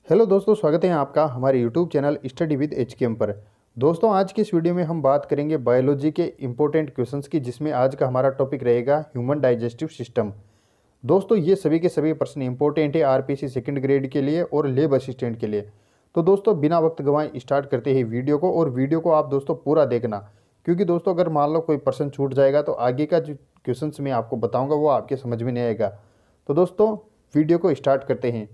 Hello दोस्तों, स्वागत है आपका हमारे यूट्यूब चैनल स्टडी विद एचकेएम पर। दोस्तों, आज की इस वीडियो में हम बात करेंगे बायोलॉजी के इंपॉर्टेंट क्वेश्चंस की, जिसमें आज का हमारा टॉपिक रहेगा ह्यूमन डाइजेस्टिव सिस्टम। दोस्तों, ये सभी के सभी प्रश्न इंपॉर्टेंट है आरपीसी सेकंड ग्रेड के लिए और लैब असिस्टेंट के लिए। तो दोस्तों, बिना वक्त गंवाए स्टार्ट करते हैं वीडियो को, और वीडियो को आप दोस्तों पूरा देखना, क्योंकि दोस्तों अगर मान लो कोई प्रश्न छूट जाएगा तो आगे का जो क्वेश्चन मैं आपको बताऊँगा वो आपके समझ में नहीं आएगा। तो दोस्तों, वीडियो को स्टार्ट करते हैं।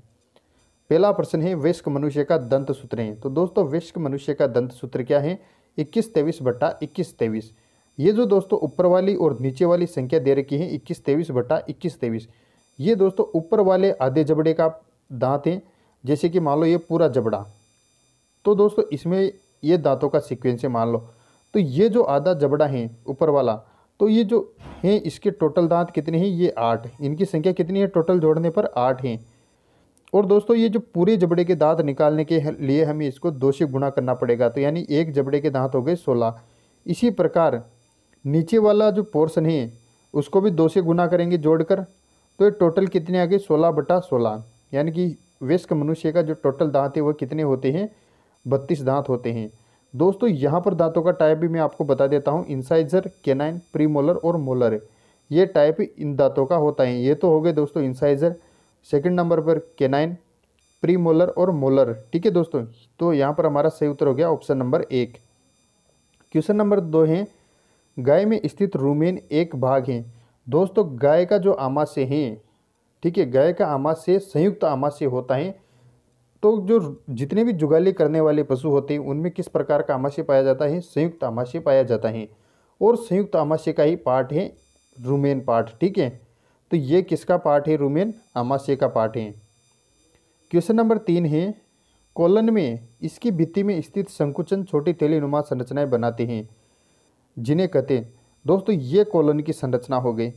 पहला प्रश्न है, वयस्क मनुष्य का दंत सूत्र है। तो दोस्तों, वयस्क मनुष्य का दंत सूत्र क्या है? 2123/2123। ये जो दोस्तों ऊपर वाली और नीचे वाली संख्या दे रखी है 2123/2123, ये दोस्तों ऊपर वाले आधे जबड़े का दांत है। जैसे कि मान लो ये पूरा जबड़ा, तो दोस्तों इसमें ये दांतों का सीक्वेंस है मान लो। तो ये जो आधा जबड़ा है ऊपर वाला, तो ये जो है इसके टोटल दांत कितने हैं? ये 8। इनकी संख्या कितनी है? टोटल जोड़ने पर 8 हैं। और दोस्तों, ये जो पूरे जबड़े के दांत निकालने के लिए हमें इसको 2 से गुणा करना पड़ेगा, तो यानी एक जबड़े के दांत हो गए 16। इसी प्रकार नीचे वाला जो पोर्शन है उसको भी 2 से गुणा करेंगे जोड़कर, तो ये टोटल कितने आ गए? 16/16। यानी कि वयस्क मनुष्य का जो टोटल दांत है वो कितने होते हैं? 32 दांत होते हैं। दोस्तों, यहाँ पर दांतों का टाइप भी मैं आपको बता देता हूँ, इंसाइजर, कैनाइन, प्रीमोलर और मोलर। ये टाइप इन दांतों का होता है। ये तो हो गए दोस्तों इंसाइजर, सेकंड नंबर पर कैनाइन, प्री मोलर और मोलर। ठीक है दोस्तों, तो यहाँ पर हमारा सही उत्तर हो गया ऑप्शन नंबर 1। क्वेश्चन नंबर 2 है, गाय में स्थित रूमेन एक भाग है। दोस्तों, गाय का जो आमाशय है, ठीक है, गाय का आमाशय संयुक्त आमाशय होता है। तो जो जितने भी जुगाली करने वाले पशु होते हैं उनमें किस प्रकार का आमाशय पाया जाता है? संयुक्त आमाशय पाया जाता है। और संयुक्त आमाशय का ही पार्ट है रूमेन पार्ट। ठीक है, तो ये किसका पार्ट है? रूमेन आमाशय का पार्ट है। क्वेश्चन नंबर 3 है, कोलन में इसकी भित्ति में स्थित संकुचन छोटी थैलीनुमा संरचनाएं बनाते हैं, जिन्हें कहते हैं। दोस्तों, ये कोलन की संरचना हो गई।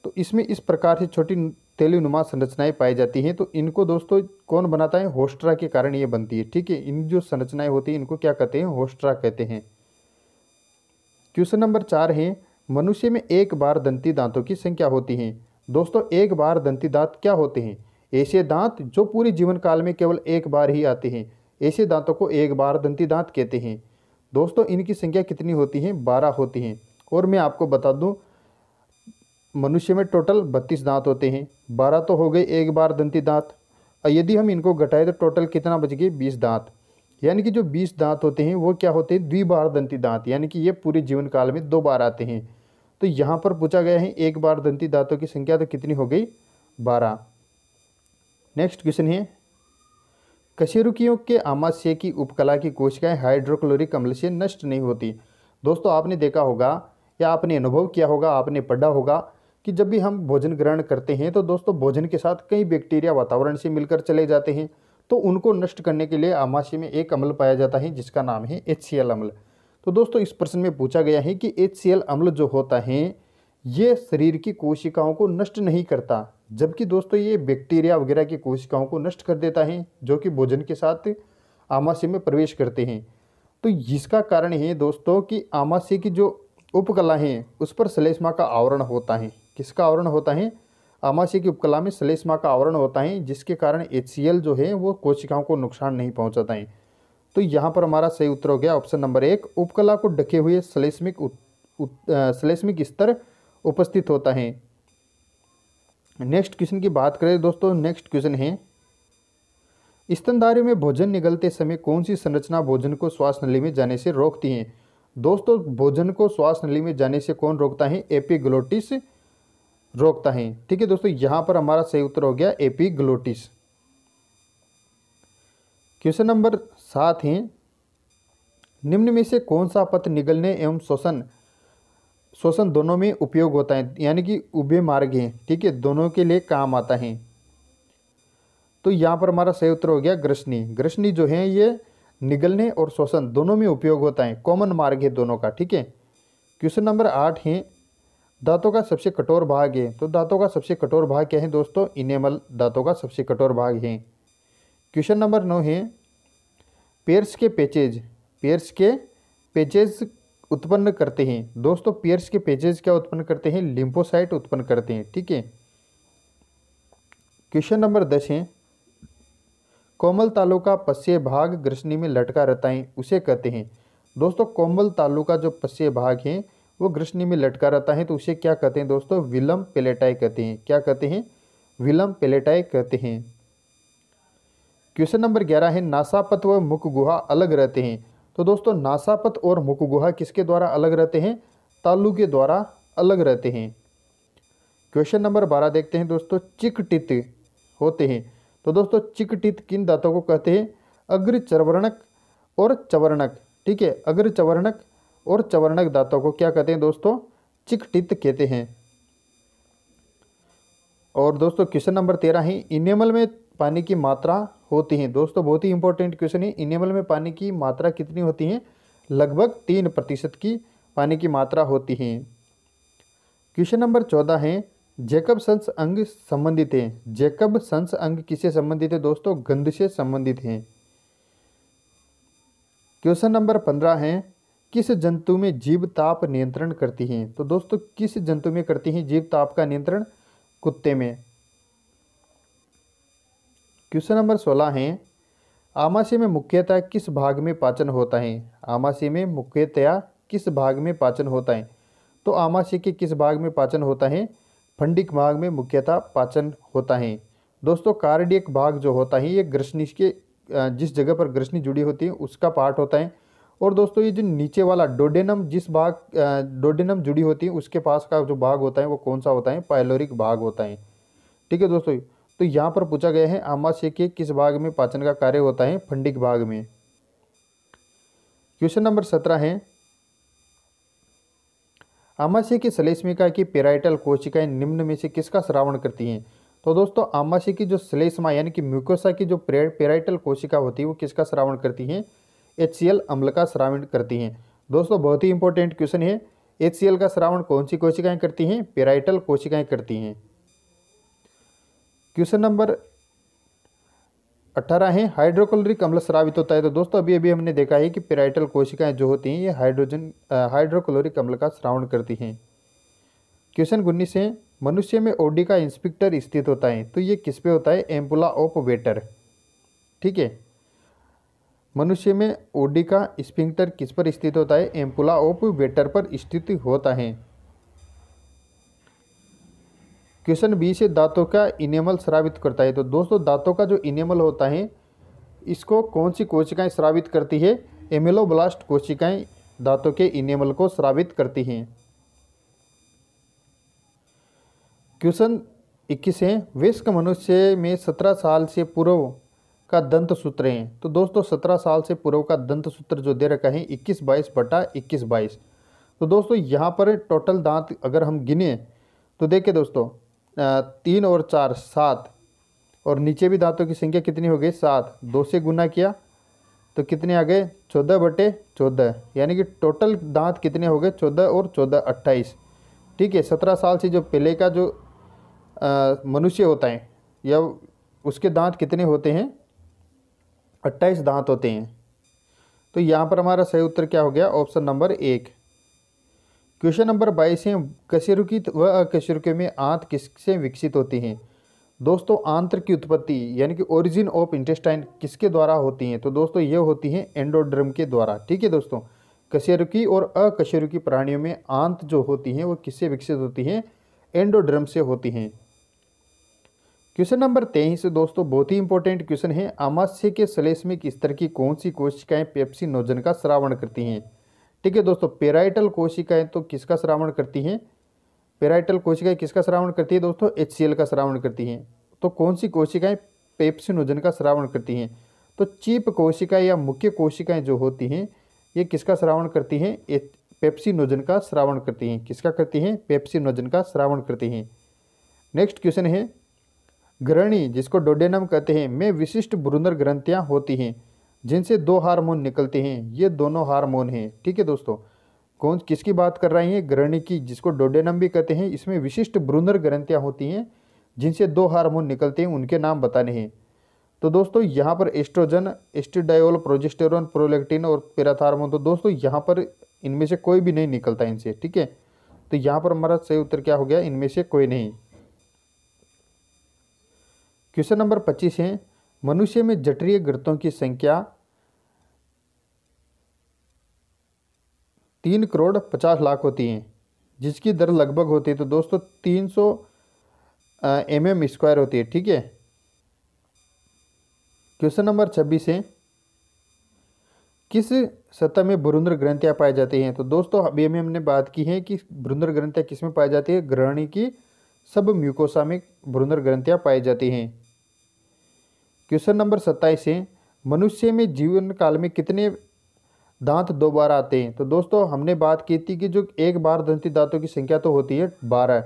तो इसमें इस प्रकार से छोटी थैलीनुमा संरचनाएं पाई जाती हैं। तो इनको दोस्तों कौन बनाता है? होस्ट्रा के कारण ये बनती है। ठीक है, इन जो संरचनाएं होती हैं इनको क्या कहते हैं? होस्ट्रा कहते हैं। क्वेश्चन नंबर 4 है, मनुष्य में एक बार दंती दांतों की संख्या होती है। दोस्तों, एक बार दंती दांत क्या होते हैं? ऐसे दांत जो पूरे जीवन काल में केवल एक बार ही आते हैं, ऐसे दांतों को एक बार दंती दांत कहते हैं। दोस्तों, इनकी संख्या कितनी होती है? 12 होती हैं। और मैं आपको बता दूं, मनुष्य में टोटल 32 दांत होते हैं। 12 तो हो गए एक बार दंती दांत, और यदि हम इनको घटाए तो टोटल कितना बच गए? 20 दांत। यानी कि जो 20 दांत होते हैं वो क्या होते हैं? द्विबार दंती दांत, यानी कि ये पूरे जीवन काल में 2 बार आते हैं। तो यहाँ पर पूछा गया है एक बार दंती दांतों की संख्या, तो कितनी हो गई? 12। नेक्स्ट क्वेश्चन है, कशेरुकियों के आमाशय की उपकला की कोशिकाएं हाइड्रोक्लोरिक अम्ल से नष्ट नहीं होती। दोस्तों, आपने देखा होगा या आपने अनुभव किया होगा, आपने पढ़ा होगा कि जब भी हम भोजन ग्रहण करते हैं तो दोस्तों भोजन के साथ कई बैक्टीरिया वातावरण से मिलकर चले जाते हैं। तो उनको नष्ट करने के लिए आमाशय में एक अम्ल पाया जाता है जिसका नाम है HCl अम्ल। तो दोस्तों, इस प्रश्न में पूछा गया है कि HCl अम्ल जो होता है ये शरीर की कोशिकाओं को नष्ट नहीं करता, जबकि दोस्तों ये बैक्टीरिया वगैरह की कोशिकाओं को नष्ट कर देता है जो कि भोजन के साथ आमाशय में प्रवेश करते हैं। तो इसका कारण है दोस्तों कि आमाशय की जो उपकला है उस पर श्लेष्मा का आवरण होता है। किसका आवरण होता है? आमाशय की उपकला में श्लेष्मा का आवरण होता है, जिसके कारण HCl जो है वो कोशिकाओं को नुकसान नहीं पहुंचाता है। तो यहाँ पर हमारा सही उत्तर हो गया ऑप्शन नंबर 1। उपकला को ढके हुए श्लेष्मिक स्तर उपस्थित होता है। नेक्स्ट क्वेश्चन की बात करें दोस्तों, नेक्स्ट क्वेश्चन है, स्तनधारी में भोजन निगलते समय कौन सी संरचना भोजन को श्वास नली में जाने से रोकती है? दोस्तों, भोजन को श्वास नली में जाने से कौन रोकता है? एपिग्लोटिस रोकता है। ठीक है दोस्तों, यहां पर हमारा सही उत्तर हो गया एपिग्लोटिस। क्वेश्चन नंबर 7 है, निम्न में से कौन सा पथ निगलने एवं श्वसन दोनों में उपयोग होता है? यानी कि उभय मार्ग है, ठीक है, दोनों के लिए काम आता है। तो यहाँ पर हमारा सही उत्तर हो गया ग्रसनी। ग्रसनी जो है ये निगलने और श्वसन दोनों में उपयोग होता है, कॉमन मार्ग है दोनों का। ठीक है। क्वेश्चन नंबर 8 है, दांतों का सबसे कठोर भाग है। तो दांतों का सबसे कठोर भाग क्या है दोस्तों? इनेमल दांतों का सबसे कठोर भाग है। क्वेश्चन नंबर 9 है, पेयर्स के पेचेज उत्पन्न करते हैं। दोस्तों, पेयर्स के पेचेज क्या उत्पन्न करते हैं? लिम्फोसाइट उत्पन्न करते हैं। ठीक है। क्वेश्चन नंबर 10 है, कोमल तालु का पश्चिम भाग ग्रसनी में लटका रहता है उसे कहते हैं। दोस्तों कोमल तालु का जो पश्चिम भाग है वो ग्रसनी में लटका रहता है तो उसे क्या कहते हैं दोस्तों? विलम पेलेटाई कहते हैं। क्या कहते हैं? विलम पेलेटाई कहते हैं। क्वेश्चन नंबर 11 है नासापत व मुख गुहा अलग रहते हैं। तो दोस्तों नासापत और मुख गुहा किसके द्वारा अलग रहते हैं? तालु के द्वारा अलग रहते हैं। क्वेश्चन नंबर 12 देखते हैं दोस्तों, चिकटित होते हैं। तो दोस्तों चिकटित किन दांतों को कहते हैं? अग्र चवर्णक और चवर्णक। ठीक है, अग्र चवर्णक और चवर्णक दांतों को क्या कहते हैं दोस्तों? चिकटित कहते हैं। और दोस्तों क्वेश्चन नंबर 13 है इनेमल में पानी की मात्रा होती है। दोस्तों बहुत ही इंपॉर्टेंट क्वेश्चन है, इनेमल में पानी की मात्रा कितनी होती है? लगभग 3% की पानी की मात्रा होती है। क्वेश्चन नंबर 14 है जैकबसन्स अंग संबंधित है। जैकबसन्स अंग किससे संबंधित है दोस्तों? गंध से संबंधित है। क्वेश्चन नंबर 15 है किस जंतु में जीभ ताप नियंत्रण करती है? तो दोस्तों किस जंतु में करती है जीभ ताप का नियंत्रण? कुत्ते में। क्वेश्चन नंबर 16 है आमाशय में मुख्यतः किस भाग में पाचन होता है? आमाशय में मुख्यतया किस भाग में पाचन होता है? तो आमाशय के किस भाग में पाचन होता है? फंडिक भाग में मुख्यतः पाचन होता है। दोस्तों कार्डियक भाग जो होता है ये ग्रसनी के जिस जगह पर ग्रसनी जुड़ी होती है उसका पार्ट होता है। और दोस्तों ये जो नीचे वाला डोडेनम जिस भाग डोडेनम जुड़ी होती है उसके पास का जो भाग होता है वो कौन सा होता है? पाइलोरिक भाग होता है। ठीक है दोस्तों, तो यहाँ पर पूछा गया है आमाशय के किस भाग में पाचन का कार्य होता है? फंडिक भाग में। क्वेश्चन नंबर 17 है आमाशय की श्लेष्मिका की पेराइटल कोशिकाएं निम्न में से किसका श्रावण करती हैं? तो दोस्तों आमाशय की जो श्लेष्मा यानी कि म्यूकोसा की जो पेराइटल कोशिका होती है वो किसका श्रावण करती हैं? HCl अम्ल का श्रावण करती हैं। दोस्तों बहुत ही इंपॉर्टेंट क्वेश्चन है, HCl का श्रावण कौन सी कोशिकाएं करती हैं? पेराइटल कोशिकाएं करती हैं। क्वेश्चन नंबर 18 है हाइड्रोक्लोरिक अम्ल स्रावित होता है। तो दोस्तों अभी अभी हमने देखा है कि पेराइटल कोशिकाएं जो होती हैं ये हाइड्रोक्लोरिक अम्ल का श्रावण करती हैं। क्वेश्चन 19 है मनुष्य में ओडी का इंस्पेक्टर स्थित होता है। तो ये किस पे होता है? Ampulla of waiter. ठीक है, मनुष्य में ओडी का स्फिंक्टर किस पर स्थित होता है? एम्पुला ऑफ वेटर पर स्थित होता है। क्वेश्चन 20 है दांतों का इनेमल स्रावित करता है। तो दोस्तों दांतों का जो इनेमल होता है इसको कौन सी कोशिकाएं स्रावित करती है? एमेलोब्लास्ट कोशिकाएं दांतों के इनेमल को स्रावित करती हैं। क्वेश्चन 21 है वयस्क मनुष्य में 17 साल से पूर्व का दंत सूत्र है। तो दोस्तों 17 साल से पूर्व का दंत सूत्र जो दे रखा है 21/22/21/22। तो दोस्तों यहाँ पर टोटल दांत अगर हम गिने तो देखिए दोस्तों 3 और 4 7 और नीचे भी दांतों की संख्या कितनी हो गई? 7। 2 से गुना किया तो कितने आ गए? 14/14, यानी कि टोटल दांत कितने हो गए? 14 और 14 28। ठीक है, 17 साल से जो पहले का जो मनुष्य होता है या उसके दांत कितने होते हैं? 28 दांत होते हैं। तो यहाँ पर हमारा सही उत्तर क्या हो गया? Option number 1। क्वेश्चन नंबर 22 है कशेरुकी व अकशेरुकी में आंत किससे विकसित होती हैं? दोस्तों आंत्र की उत्पत्ति यानी कि ओरिजिन ऑफ इंटेस्टाइन किसके द्वारा होती हैं? तो दोस्तों ये होती हैं एंडोडर्म के द्वारा। ठीक है दोस्तों, कशेरुकी और अकशेरुकी प्राणियों में आंत जो होती हैं वो किससे विकसित होती हैं? एंडोडर्म से होती हैं। क्वेश्चन नंबर 23 दोस्तों बहुत ही इंपॉर्टेंट क्वेश्चन है आमाशय के श्लेष्मिक स्तर की कौन सी कोशिकाएं पेप्सिनोजन का श्रावण करती हैं? ठीक है दोस्तों, पेराइटल कोशिकाएं तो किसका श्रावण करती हैं? पेराइटल कोशिकाएं किसका श्रावण करती है दोस्तों? HCl का श्रावण करती हैं। तो कौन सी कोशिकाएं पेप्सिनोजन का श्रावण करती हैं? तो चीप कोशिकाएं या मुख्य कोशिकाएं जो होती हैं ये किसका श्रावण करती हैं? पेप्सिनोजन का श्रावण करती हैं। किसका करती हैं? पेप्सिनोजन का श्रावण करती हैं। नेक्स्ट क्वेश्चन है ग्रहणी जिसको डोडेनम कहते हैं में विशिष्ट ब्रूनर ग्रंथियाँ होती हैं जिनसे 2 हार्मोन निकलते हैं। ये दोनों हार्मोन हैं। ठीक है दोस्तों, कौन किसकी बात कर रहे हैं? ग्रहणी की, जिसको डोडेनम भी कहते हैं। इसमें विशिष्ट ब्रूनर ग्रंथियाँ होती हैं जिनसे 2 हार्मोन निकलते हैं, उनके नाम बताने हैं। तो दोस्तों यहाँ पर एस्ट्रोजन, एस्ट्राडायोल, प्रोजेस्टेरोन, प्रोलैक्टिन और पैराथार्मोन। तो दोस्तों यहाँ पर इनमें से कोई भी नहीं निकलता इनसे। ठीक है, तो यहाँ पर हमारा सही उत्तर क्या हो गया? इनमें से कोई नहीं। क्वेश्चन नंबर 25 है मनुष्य में जठरीय गर्तों की संख्या 3,50,00,000 होती है, जिसकी दर लगभग होती है तो दोस्तों 300 mm² होती है। ठीक है। क्वेश्चन नंबर 26 है, किस सतह में भ्रूण ग्रंथियां पाई जाती हैं? तो दोस्तों अभी में हमने बात की है कि भ्रूण ग्रंथियां किस में पाई जाती है, ग्रहणी की सब म्यूकोसा में भ्रूण ग्रंथियां पाई जाती हैं। क्वेश्चन नंबर 27 है, मनुष्य में जीवन काल में कितने दांत 2 बार आते हैं? तो दोस्तों हमने बात की थी कि जो एक बार दंती दांतों की संख्या तो होती है 12,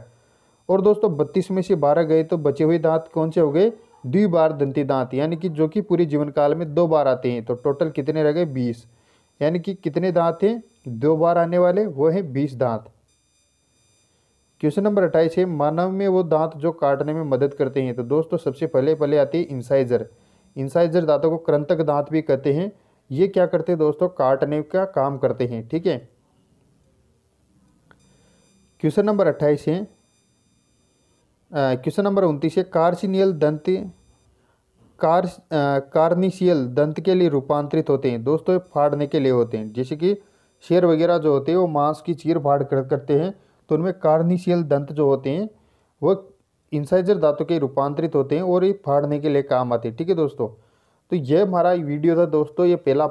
और दोस्तों 32 में से 12 गए तो बचे हुए दांत कौन से हो गए, द्विबार दंती दांत, यानी कि जो कि पूरे जीवन काल में 2 बार आते हैं। तो टोटल कितने रह गए, 20, यानी कि कितने दांत हैं 2 बार आने वाले, वो है 20 दांत। क्वेश्चन नंबर 28 है, मानव में वो दांत जो काटने में मदद करते हैं? तो दोस्तों सबसे पहले आती है इंसाइजर। इंसाइजर दांतों को कृंतक दांत भी कहते हैं। ये क्या करते हैं दोस्तों, काटने का काम करते हैं। ठीक है। क्वेश्चन नंबर 28 है, क्वेश्चन नंबर 29 है, कार्निशियल दंत के लिए रूपांतरित होते हैं? दोस्तों ये फाड़ने के लिए होते हैं, जैसे कि शेर वगैरह जो होते हैं वो मांस की चीर फाड़ करते हैं, तो उनमें कार्निशियल दंत जो होते हैं वो इंसाइजर दांतों के रूपांतरित होते हैं और ये फाड़ने के लिए काम आते हैं। ठीक है दोस्तों, तो ये हमारा वीडियो था दोस्तों, ये पहला